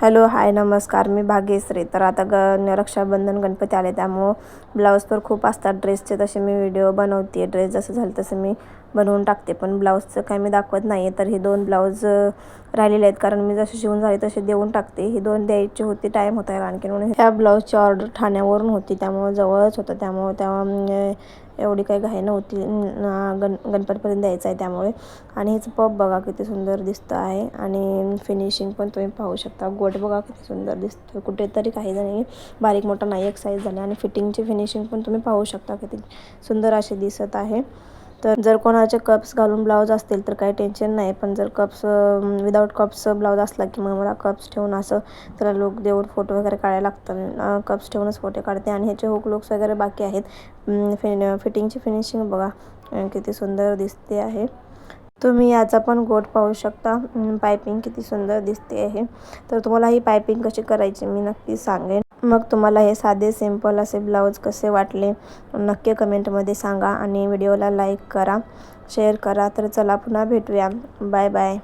Hello hi नमस्कार, मी भाग्यश्री. तर आता रक्षाबंधन गणपती आले, त्यामुळं ब्लाऊज तर खूप असतात ड्रेसचे. तसे मी व्हिडिओ बनवते, ड्रेस जसं झालं तसं मी बनवून टाकते. पण ब्लाऊजचं काही मी दाखवत नाही आहे. तर हे 2 ब्लाऊज राहिलेले आहेत, कारण मी जसे शिवून झाले तसे देऊन टाकते. ही 2 द्यायची होती, टाईम होता याला आणखी. म्हणून ह्या ब्लाऊजची ऑर्डर ठाण्यावरून होती, त्यामुळं जवळच होतं. त्यामुळं तेव्हा एवढी काही घाई नव्हती. गणपतीपर्यंत द्यायचं आहे त्यामुळे. आणि हिचं पप बघा किती सुंदर दिसतं आहे, आणि फिनिशिंग पण तुम्ही पाहू शकता. गोट बघा किती सुंदर दिसतो. कुठेतरी काही जणी बारीक मोठा नाही, एक साईज झाली. आणि फिटिंगची फिनिशिंग पण तुम्ही पाहू शकता किती सुंदर अशी दिसत आहे. तर जर कोणाचे कप्स घालून ब्लाऊज असतील तर काही टेन्शन नाही. पण जर कप्स विदाऊट कप्स ब्लाऊज असला की मग मला कप्स ठेवून असं त्याला लुक देऊन फोटो वगैरे काढायला लागतं. कप्स ठेवूनच फोटो काढते. आणि ह्याचे हुक लुक्स वगैरे बाकी आहेत. फिटिंगची फिनिशिंग बघा किती सुंदर दिसते आहे. तुम्ही याचा पण गोट पाहू शकता. पायपिंग किती सुंदर दिसते आहे. तर तुम्हाला ही पायपिंग कशी करायची मी नक्की सांगेन. मग तुम्हाला हे साधे सिंपल असे ब्लाऊज कसे वाटले नक्की कमेंटमध्ये सांगा. आणि व्हिडिओला लाईक करा, शेअर करा. तर चला पुन्हा भेटूया. Bye bye.